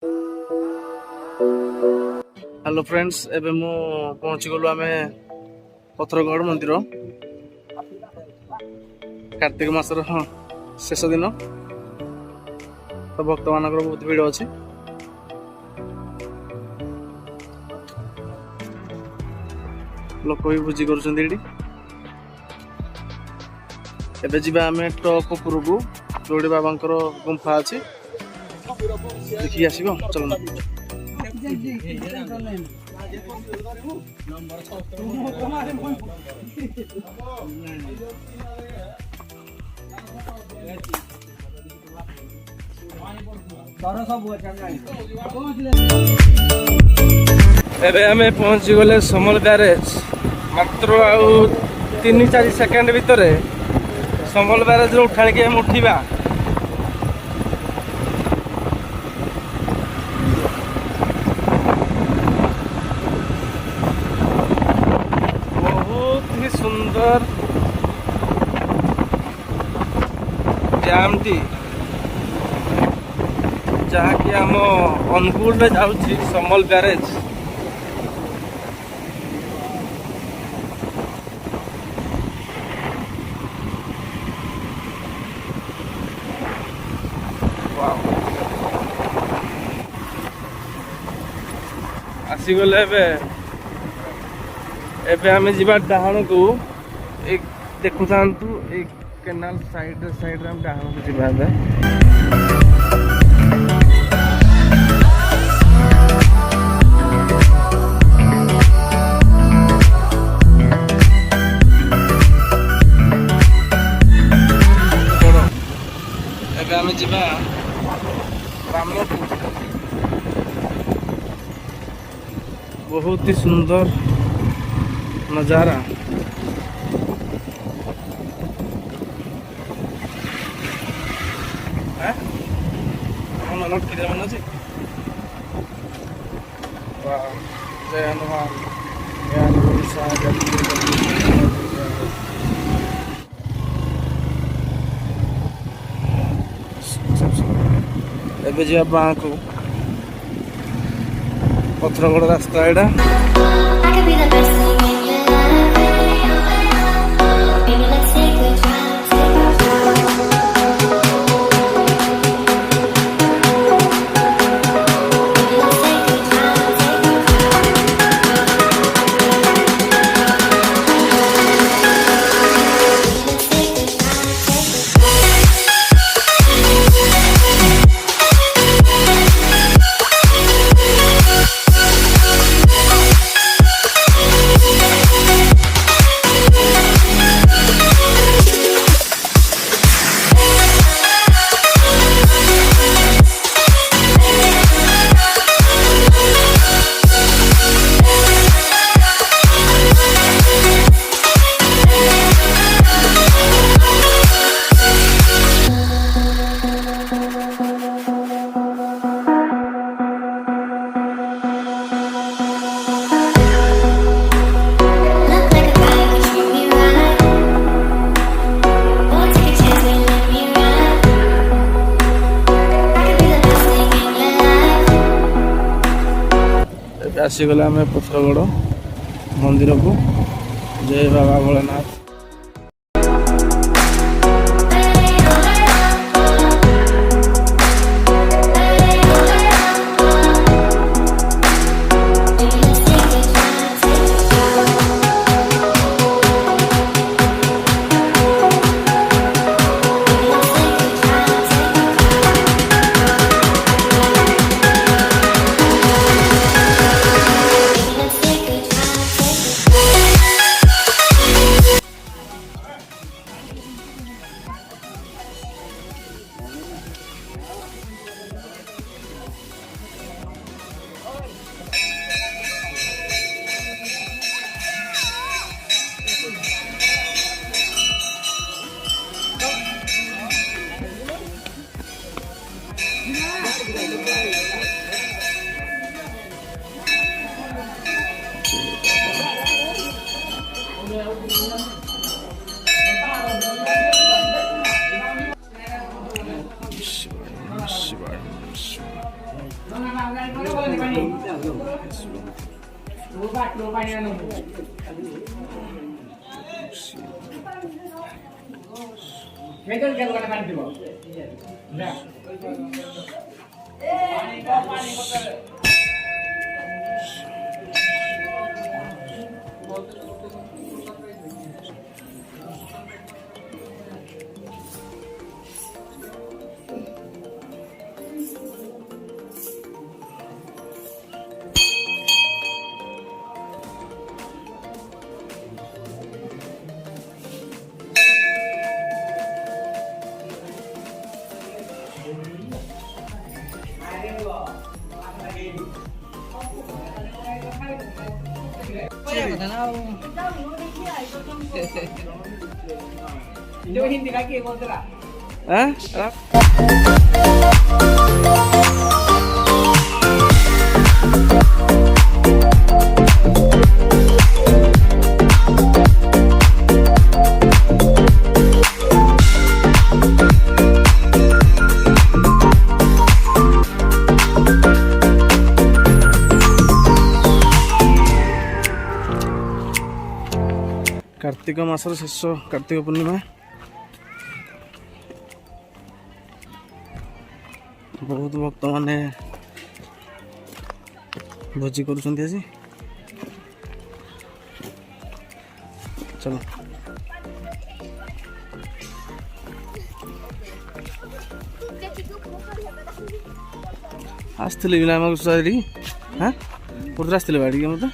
Hello friends एबे मु पहुंची गलु आमे पथरगड मंदिर कार्तिक मासर शेष दिन तो भक्त मानकर बहुत भीड़ अच्छी लोक भी भोजी कर टॉप उपरक जोड़ी बाबा गुंफा अच्छी देखिए आसब चल एबे हमें पहुंची गले समल ब्यारेज मात्र आउ 3-4 सेकेंड भितर समल ब्यारेज उठाणी के हम उठा सुंदर डैम टी जहाँकि आम अनुगुल में जाऊँगी समल ब्यारेज आसीगले एबे हमें जीवा डाहाण को एक देखु थांतु एक केनाल साइड हम डाहाण को जीवा एबे हमें जीवा रामपुर बहुत ही सुंदर नजारा जय हनुमान एबे जी बाँ को पथरगड़ रास्ता एटा आसीगले आम पथरगड़ मंदिर को जय बाबा Bholenath Hindi lagi kontra. Hah? Kartik मासर शेष कार्तिक पूर्णिमा बहुत भक्त माने भोजी कर चलो आसते भी ना हाँ पुरा आसते बाड़ी मत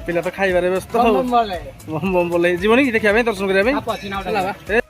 पिला तो खाइबारे व्यस्त बम बोले जीवन की देखा दर्शन करने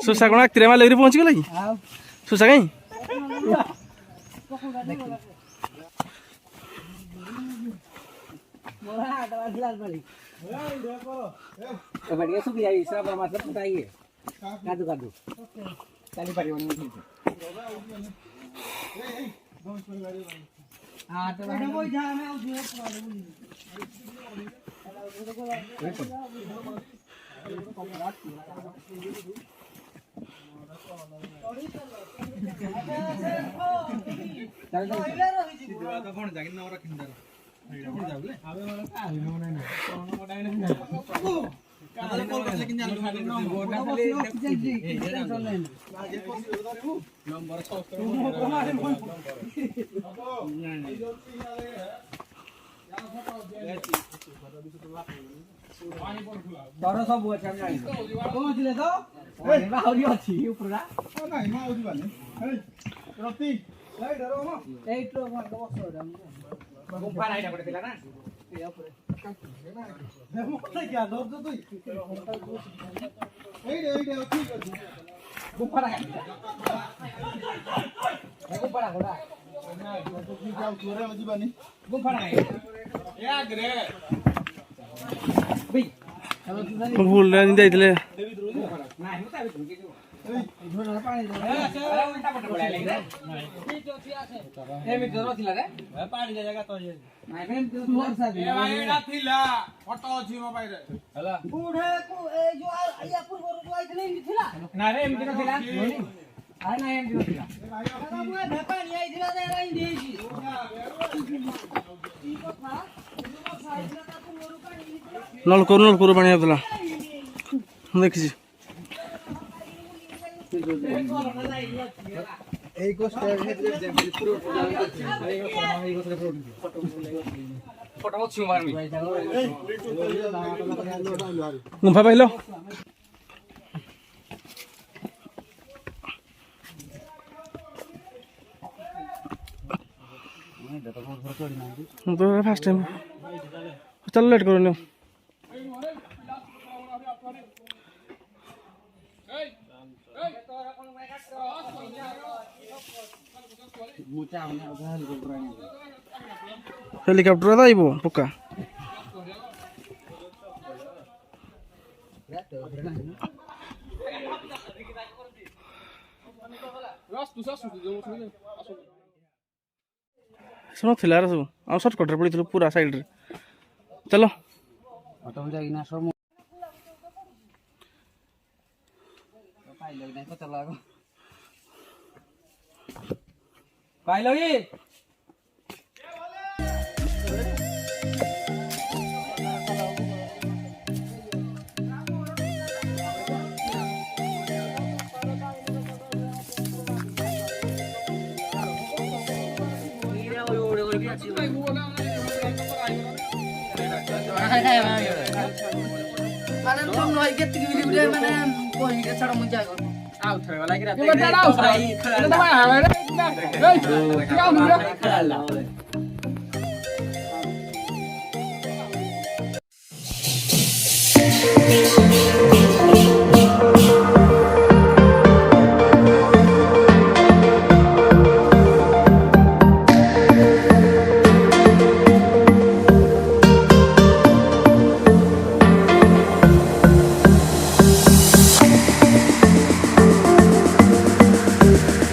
ସୁସା କ'ଣ ଆକ୍ତିରେ ମାଲିକରି ପହଞ୍ଚିଗଲା କି ସୁସା କାଇଁ ତୋର ସବୁ ଅଛି ଆମେ ଜାଣିଛୁ ପହଞ୍ଚିଲେ ତ ଆହୁରି ଅଛି ଉପରା ଗୁମ୍ଫା ନାଇଟା ଗୋଟେ ଥିଲା ନା ଭୁଲ ଯାଇଥିଲେ ନଳକୂଅରୁ ପାଣି ଆସୁଥିଲା ମୁଁ ଦେଖିଛି ଗୁମ୍ଫା ପାଇଲ ମୁଁ ତ ଫାଷ୍ଟ ଟାଇମ୍ ଚାଲ ଲେଟ୍ କରୁନି हेलिकॉप्टर आता आइबो पक्का सुनो थिला रे सब आ शॉर्टकट रे पड़ी पूरा साइड रे चलो ऑटो में जाइना सब पाइलो नहीं तो चला गो पाइलो ये Mana tuh noi get video mana poin ke cara muncul. out thôi lại cái Nhưng mà ra đâu phải nó phải hả đấy. Đây, theo nữa.